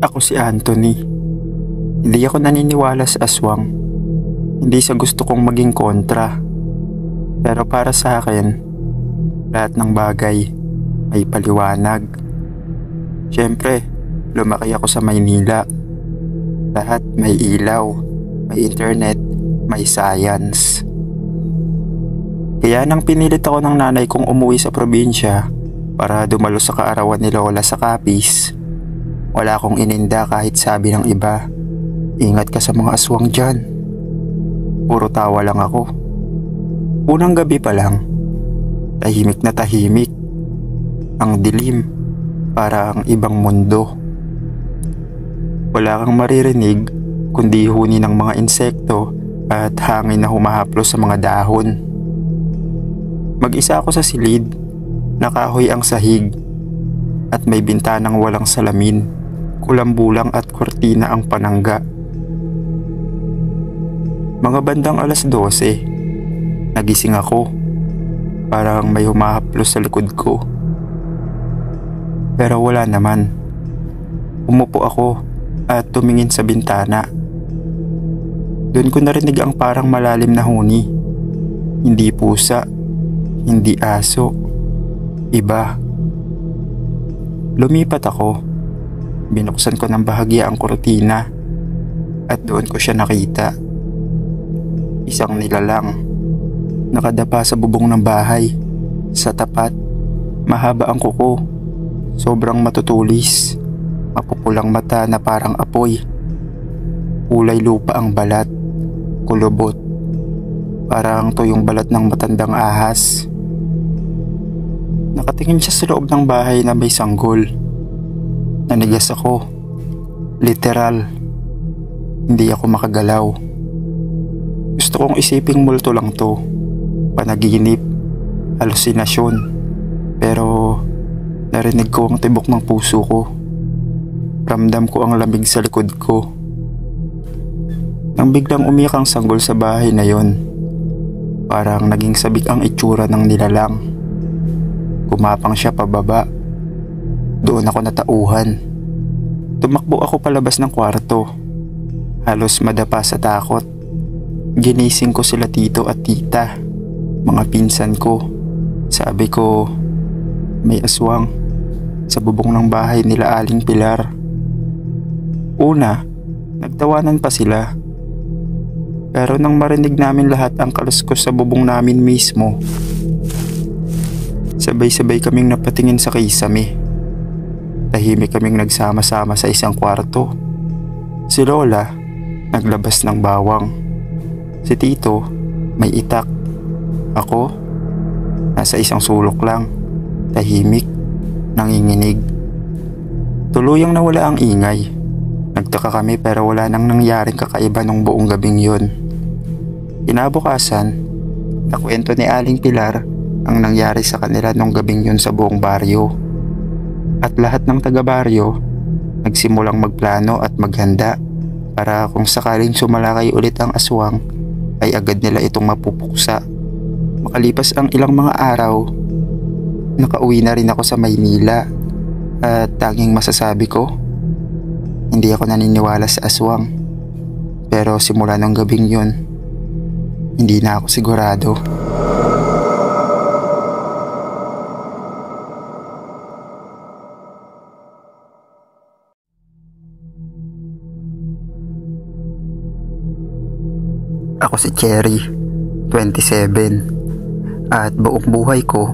Ako si Anthony. Hindi ako naniniwala sa aswang. Hindi sa gusto kong maging kontra. Pero para sa akin, lahat ng bagay ay paliwanag. Siyempre, lumaki ako sa Maynila. Lahat may ilaw, may internet, may science. Kaya nang pinilit ako ng nanay kong umuwi sa probinsya para dumalo sa kaarawan ni Lola sa Capiz, wala akong ininda kahit sabi ng iba, "Ingat ka sa mga aswang dyan." Puro tawa lang ako. Unang gabi pa lang, tahimik na tahimik. Ang dilim, para ang ibang mundo. Wala kang maririnig kundi huni ng mga insekto at hangin na humahaplos sa mga dahon. Mag-isa ako sa silid, nakahoy ang sahig, at may bintanang walang salamin, kulambulang at kortina ang panangga. Mga bandang 12:00, nagising ako, parang may humahaplos sa likod ko. Pero wala naman. Umupo ako at tumingin sa bintana. Doon ko narinig ang parang malalim na huni. Hindi pusa, hindi aso, iba. Lumipat ako. Binuksan ko ng bahagya ang kurtina at doon ko siya nakita. Isang nilalang, nakadapa sa bubong ng bahay. Sa tapat, mahaba ang kuko, sobrang matutulis, mapupulang mata na parang apoy. Kulay lupa ang balat, kulubot, parang tuyong balat ng matandang ahas. Nakatingin siya sa loob ng bahay na may sanggol. Nanigas ako. Literal. Hindi ako makagalaw. Gusto kong isiping multo lang to. Panaginip. Halusinasyon. Pero narinig ko ang tibok ng puso ko. Ramdam ko ang lamig sa likod ko. Nang biglang umiyak ang sanggol sa bahay na yon, parang naging sabik ang itsura ng nilalang. Gumapang siya pababa. Doon ako natauhan. Tumakbo ako palabas ng kwarto. Halos madapa sa takot. Ginising ko sila tito at tita, mga pinsan ko. Sabi ko, may aswang sa bubong ng bahay nila Aling Pilar. Una, nagtawanan pa sila. Pero nang marinig namin lahat ang kaluskos sa bubong namin mismo, sabay-sabay kaming napatingin sa kisame. Tahimik kaming nagsama-sama sa isang kwarto. Si Lola, naglabas ng bawang. Si Tito, may itak. Ako, nasa isang sulok lang, tahimik, nanginginig. Tuluyang nawala ang ingay. Nagtaka kami pero wala nang nangyaring kakaiba nung buong gabing yun. Kinabukasan, nakwento ni Aling Pilar ang nangyari sa kanila nung gabing yun sa buong baryo. At lahat ng taga-baryo nagsimulang magplano at maghanda para kung sakaling sumalakay ulit ang aswang ay agad nila itong mapupuksa. Makalipas ang ilang mga araw, nakauwi na rin ako sa Maynila at tanging masasabi ko, hindi ako naniniwala sa aswang. Pero simula ng gabing yun, hindi na ako sigurado. Ako si Cherry, 27, at buong buhay ko,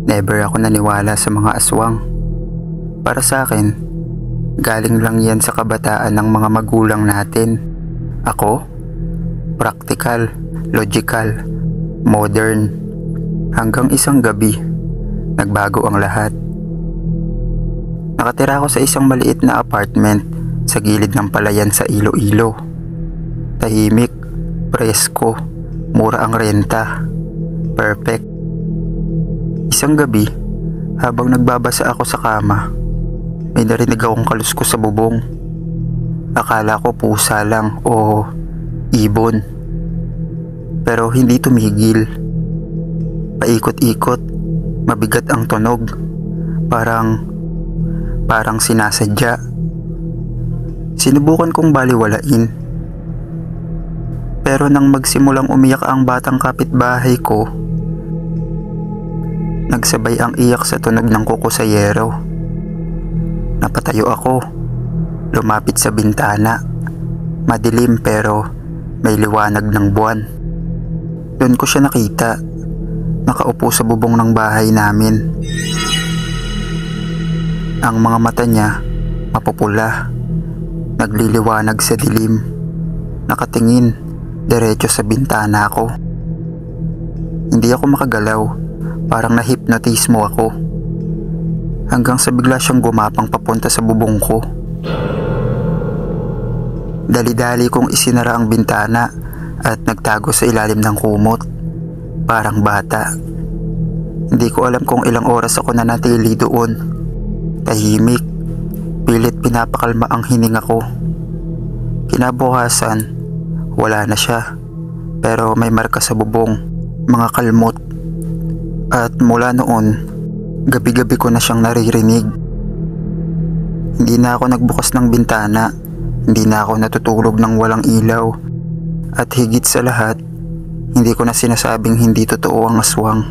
never ako naniwala sa mga aswang. Para sa akin, galing lang yan sa kabataan ng mga magulang natin. Ako, practical, logical, modern. Hanggang isang gabi, nagbago ang lahat. Nakatira ako sa isang maliit na apartment sa gilid ng palayan sa Iloilo. Tahimik, presko, mura ang renta. Perfect. Isang gabi, habang nagbabasa ako sa kama, may narinig akong kaluskos sa bubong. Akala ko pusa lang o ibon. Pero hindi tumigil. Paikot-ikot, mabigat ang tunog. Parang sinasadya. Sinubukan kong baliwalain. Pero nang magsimulang umiyak ang batang kapitbahay ko, nagsabay ang iyak sa tunog ng kukusayero. Napatayo ako, lumapit sa bintana. Madilim pero may liwanag ng buwan. Doon ko siya nakita, nakaupo sa bubong ng bahay namin. Ang mga mata niya mapupula, nagliliwanag sa dilim, nakatingin diretso sa bintana ko. Hindi ako makagalaw, parang na-hypnotize mo ako. Hanggang sa bigla siyang gumapang papunta sa bubong ko. Dali-dali kong isinara ang bintana at nagtago sa ilalim ng kumot, parang bata. Hindi ko alam kung ilang oras ako nanatili doon. Tahimik, pilit pinapakalma ang hininga ko. Kinabukasan, wala na siya, pero may marka sa bubong, mga kalmot. At mula noon, gabi-gabi ko na siyang naririnig. Hindi na ako nagbukas ng bintana, hindi na ako natutulog ng walang ilaw. At higit sa lahat, hindi ko na sinasabing hindi totoo ang aswang.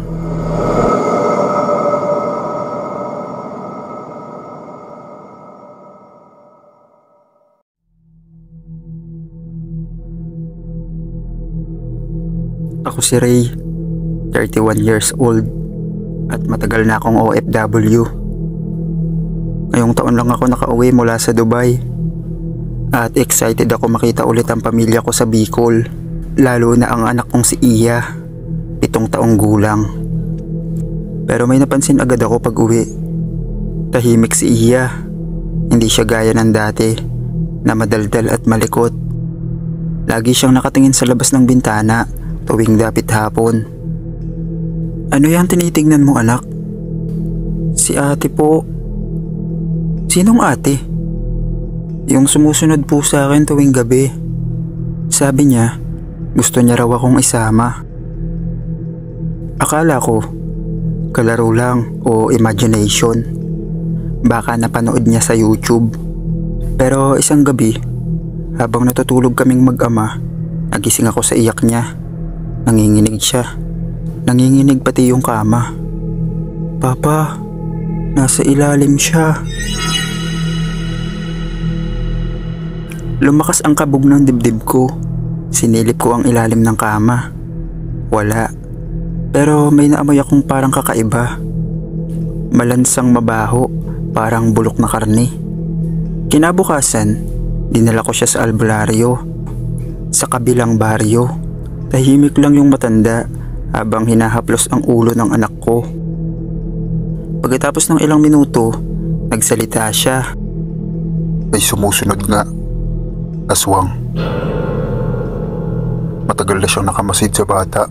Ako si Ray, 31 years old, at matagal na akong OFW. Ngayong taon lang ako nakauwi mula sa Dubai. At excited ako makita ulit ang pamilya ko sa Bicol, lalo na ang anak kong si Iya, 7 taong gulang. Pero may napansin agad ako pag uwi. Tahimik si Iya, hindi siya gaya ng dati, na madaldal at malikot. Lagi siyang nakatingin sa labas ng bintana tuwing dapit hapon. Ano yan tinitignan mo, anak? Si ate po. Sinong ate? Yung sumusunod po sa akin tuwing gabi. Sabi niya, gusto niya raw akong isama. Akala ko, kalaro lang o imagination. Baka napanood niya sa YouTube. Pero isang gabi, habang natutulog kaming mag-ama, nagising ako sa iyak niya. Nanginginig siya. Nanginginig pati yung kama. Papa, nasa ilalim siya. Lumakas ang kabog ng dibdib ko. Sinilip ko ang ilalim ng kama. Wala. Pero may naamoy akong parang kakaiba. Malansang mabaho, parang bulok na karne. Kinabukasan, dinala ko siya sa albularyo. Sa kabilang baryo, tahimik lang yung matanda habang hinahaplos ang ulo ng anak ko. Pagkatapos ng ilang minuto, nagsalita siya. May sumusunod nga. Aswang. Matagal na siyang nakamasid sa bata,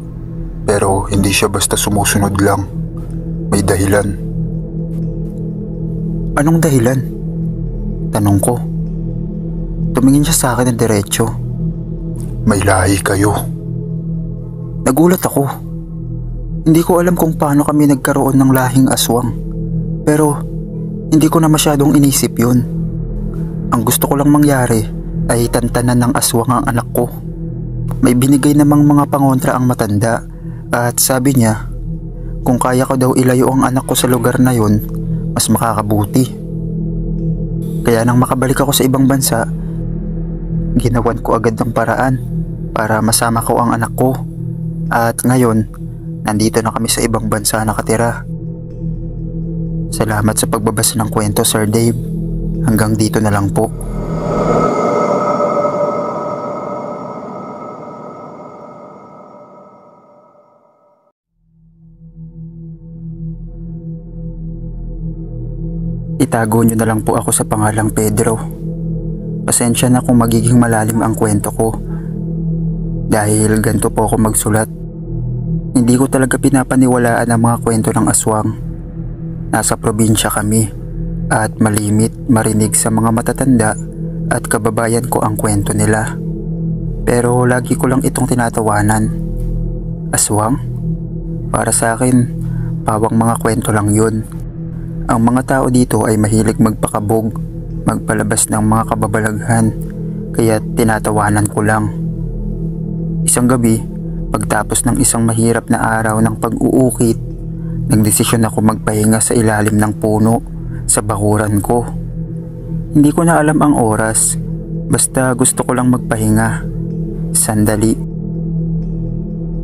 pero hindi siya basta sumusunod lang. May dahilan. Anong dahilan? Tanong ko. Tumingin siya sa akin ng diretso. May lahi kayo. Nagulat ako. Hindi ko alam kung paano kami nagkaroon ng lahing aswang. Pero hindi ko na masyadong inisip yun. Ang gusto ko lang mangyari ay tantanan ng aswang ang anak ko. May binigay namang mga pangontra ang matanda at sabi niya kung kaya ko daw ilayo ang anak ko sa lugar na yun, mas makakabuti. Kaya nang makabalik ako sa ibang bansa, ginawan ko agad ng paraan para masama ko ang anak ko. At ngayon, nandito na kami sa ibang bansa nakatira. Salamat sa pagbabasa ng kwento, Sir Dave. Hanggang dito na lang po. Itago nyo na lang po ako sa pangalang Pedro. Pasensya na kung magiging malalim ang kwento ko. Dahil ganito po ako magsulat. Hindi ko talaga pinapaniwalaan ang mga kwento ng aswang. Nasa probinsya kami at malimit marinig sa mga matatanda at kababayan ko ang kwento nila. Pero lagi ko lang itong tinatawanan. Aswang? Para sa akin, pawang mga kwento lang yun. Ang mga tao dito ay mahilig magpakabog, magpalabas ng mga kababalaghan, kaya tinatawanan ko lang. Isang gabi, pagtapos ng isang mahirap na araw ng pag-uukit, nagdesisyon ako magpahinga sa ilalim ng puno sa bakuran ko. Hindi ko na alam ang oras, basta gusto ko lang magpahinga. Sandali.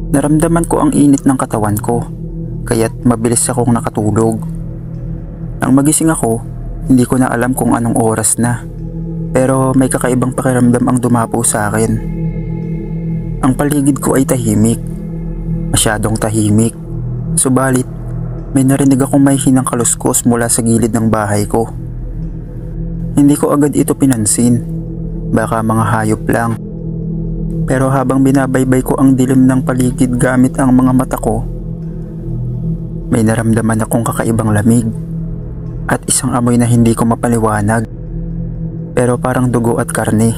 Naramdaman ko ang init ng katawan ko, kaya't mabilis akong nakatulog. Nang magising ako, hindi ko na alam kung anong oras na, pero may kakaibang pakiramdam ang dumapo sa akin. Ang paligid ko ay tahimik, masyadong tahimik, subalit may narinig akong may hinang kaluskos mula sa gilid ng bahay ko. Hindi ko agad ito pinansin, baka mga hayop lang. Pero habang binabaybay ko ang dilim ng paligid gamit ang mga mata ko, may naramdaman akong kakaibang lamig at isang amoy na hindi ko mapaliwanag, pero parang dugo at karne,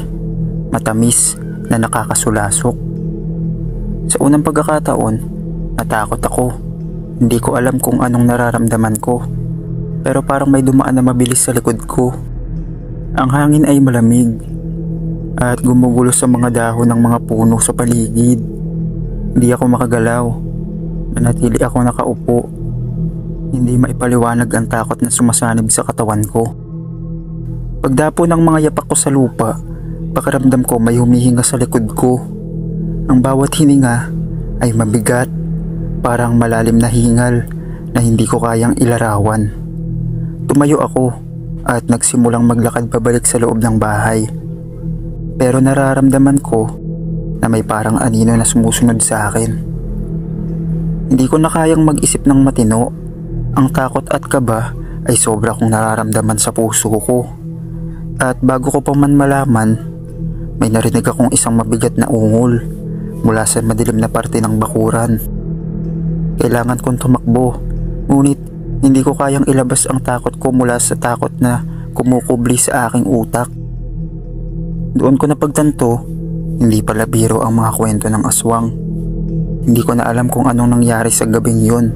matamis na nakakasulasok. Sa unang pagkakataon, natakot ako. Hindi ko alam kung anong nararamdaman ko, pero parang may dumaan na mabilis sa likod ko. Ang hangin ay malamig at gumugulo sa mga dahon ng mga puno sa paligid. Hindi ako makagalaw. Nanatili ako nakaupo. Hindi maipaliwanag ang takot na sumasanib sa katawan ko. Pagdapo ng mga yapak ko sa lupa, pakiramdam ko may humihinga sa likod ko. Ang bawat hininga ay mabigat, parang malalim na hingal na hindi ko kayang ilarawan. Tumayo ako at nagsimulang maglakad pabalik sa loob ng bahay. Pero nararamdaman ko na may parang anino na sumusunod sa akin. Hindi ko na kayang mag-isip ng matino. Ang takot at kaba ay sobra kong nararamdaman sa puso ko. At bago ko pa man malaman, may narinig akong isang mabigat na ungol mula sa madilim na parte ng bakuran. Kailangan kong tumakbo, ngunit hindi ko kayang ilabas ang takot ko mula sa takot na kumukubli sa aking utak. Doon ko napagtanto, hindi pala biro ang mga kwento ng aswang. Hindi ko na alam kung anong nangyari sa gabing yun.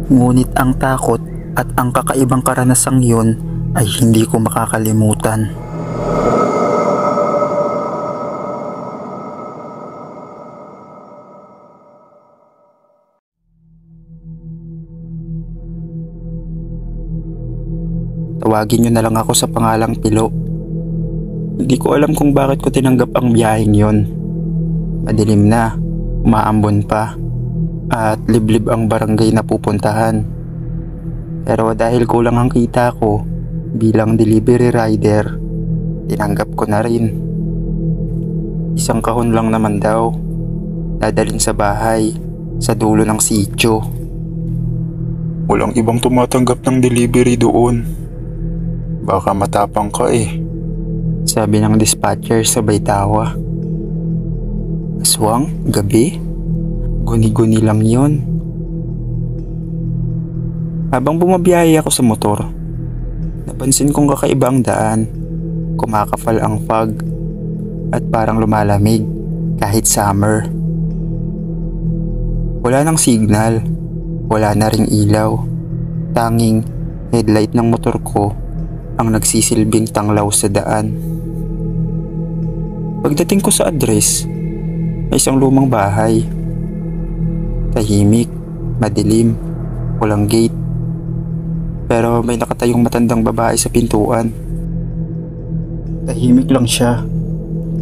Ngunit ang takot at ang kakaibang karanasang yun ay hindi ko makakalimutan. Tawagin nyo na lang ako sa pangalang Pilo. Hindi ko alam kung bakit ko tinanggap ang biyaheng yon. Madilim na, umaambon pa, at liblib ang barangay na pupuntahan. Pero dahil kulang ang kita ko bilang delivery rider, tinanggap ko na rin. Isang kahon lang naman daw, dadalhin sa bahay, sa dulo ng sityo. Walang ibang tumatanggap ng delivery doon. Baka matapang ka eh. Sabi ng dispatcher sabay tawa. Aswang? Gabi? Guni-guni lang yon. Habang bumabiyahe ako sa motor, napansin kong kakaiba ang daan. Kumakapal ang fog at parang lumalamig kahit summer. Wala nang signal, wala na ring ilaw. Tanging headlight ng motor ko ang nagsisilbing tanglaw sa daan. Pagdating ko sa address, ay isang lumang bahay. Tahimik, madilim, walang gate. Pero may nakatayong matandang babae sa pintuan. Tahimik lang siya.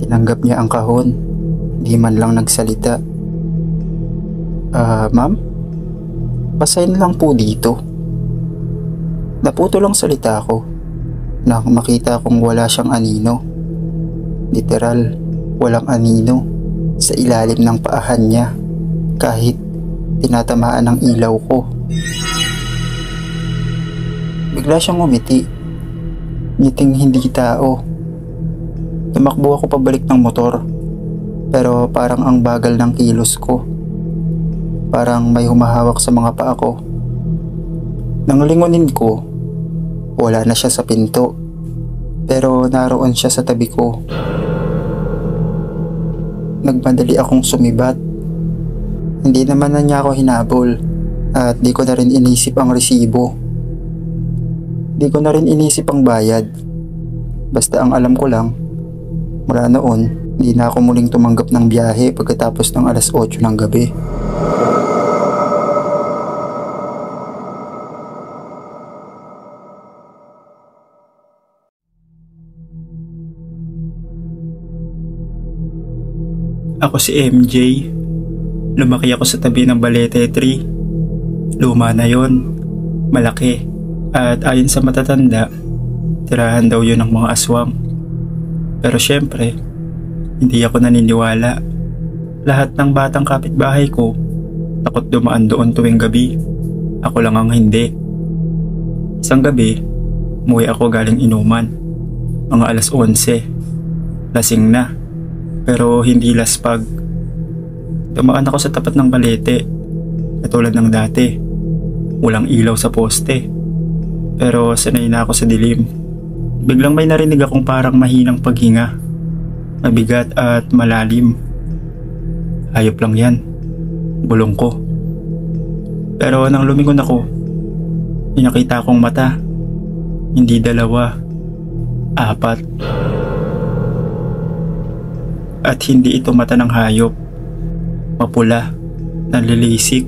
Tinanggap niya ang kahon. Di man lang nagsalita. Ma'am? Pasign lang po dito. Naputo lang salita ko nang makita kong wala siyang anino. Literal, walang anino sa ilalim ng paahan niya kahit tinatamaan ng ilaw ko. Bigla siyang umiti. Ngiting hindi tao. Tumakbo ako pabalik ng motor, pero parang ang bagal ng kilos ko. Parang may humahawak sa mga paa ko. Nang lingunin ko, wala na siya sa pinto, pero naroon siya sa tabi ko. Nagmadali akong sumibat. Hindi naman na niya ako hinabol at di ko na rin inisip ang resibo. Di ko na rin inisip ang bayad. Basta ang alam ko lang, mula noon, hindi na ako muling tumanggap ng biyahe pagkatapos ng alas 8 ng gabi. Ako si MJ. Lumaki ako sa tabi ng Balete Tree. Luma na yon, malaki, at ayon sa matatanda, tirahan daw yun ng mga aswang. Pero syempre, hindi ako naniniwala. Lahat ng batang kapitbahay ko takot dumaan doon tuwing gabi. Ako lang ang hindi. Isang gabi, umuwi ako galing inuman. Mga alas 11. Lasing na, pero hindi laspag. Dumaan ako sa tapat ng balete, katulad ng dati. Walang ilaw sa poste, pero sanay na ako sa dilim. Biglang may narinig akong parang mahinang paghinga. Mabigat at malalim. Hayop lang yan, bulong ko. Pero nang lumingon ako, nakita akong mata. Hindi 2, 4. At hindi ito mata ng hayop. Mapula, nanlilisik,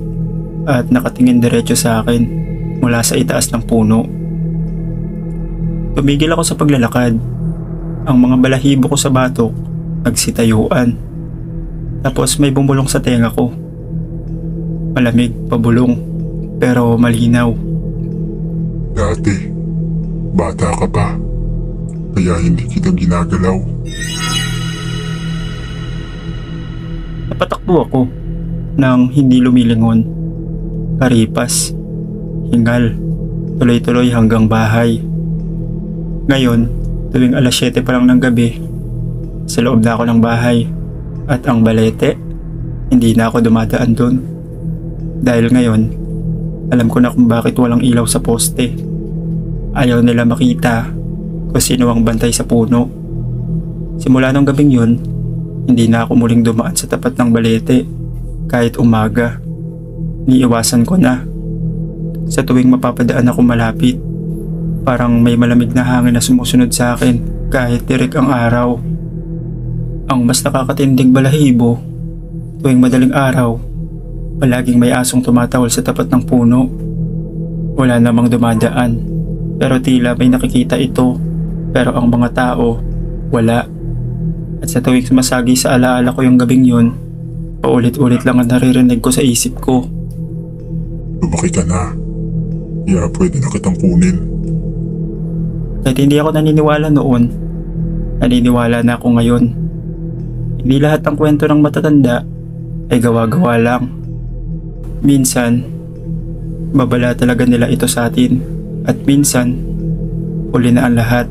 at nakatingin diretso sa akin mula sa itaas ng puno. Tumigil ako sa paglalakad. Ang mga balahibo ko sa batok nagsitayuan. Tapos may bumulong sa tenga ko. Malamig, pabulong, pero malinaw. Dati, bata ka pa, kaya hindi kita ginagalaw. Napatakbo ako nang hindi lumilingon. Karipas, hingal, tuloy-tuloy hanggang bahay. Ngayon, tuwing alas 7 pa lang ng gabi, sa loob na ako ng bahay. At ang balete, hindi na ako dumadaan doon. Dahil ngayon, alam ko na kung bakit walang ilaw sa poste. Ayaw nila makita kung sino ang bantay sa puno. Simula nung gabing yun, hindi na ako muling dumaan sa tapat ng balete kahit umaga. Niiwasan ko na. Sa tuwing mapapadaan ako malapit, parang may malamig na hangin na sumusunod sa akin kahit tirik ang araw. Ang mas nakakatindig balahibo, tuwing madaling araw, palaging may asong tumatawal sa tapat ng puno. Wala namang dumadaan, pero tila may nakikita ito, pero ang mga tao, wala. At sa tuwing sumasagi sa alaala ko yung gabing yun, paulit-ulit lang ang naririnig ko sa isip ko. Lumaki ka na, kaya pwede na kitang kunin. Kahit hindi ako naniniwala noon, naniniwala na ako ngayon. Hindi lahat ng kwento ng matatanda ay gawa-gawa lang. Minsan, babala talaga nila ito sa atin. At minsan, uli na ang lahat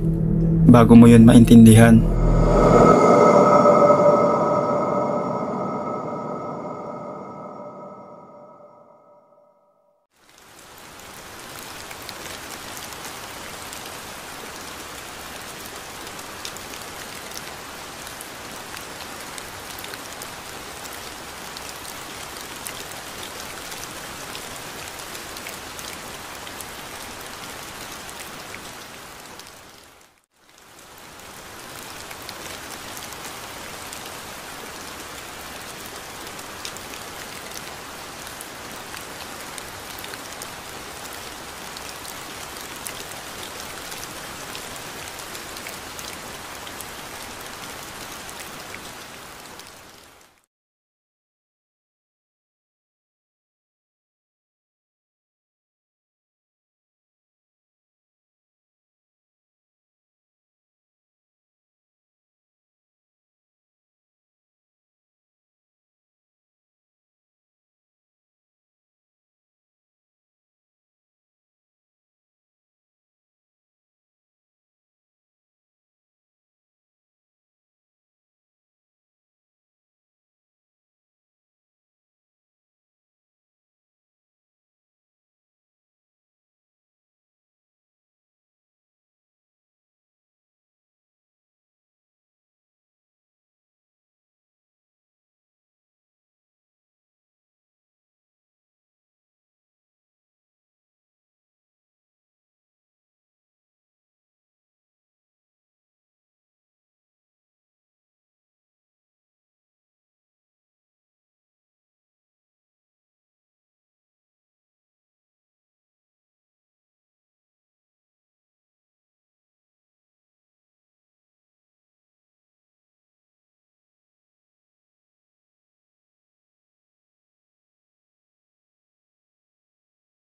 bago mo yun maintindihan.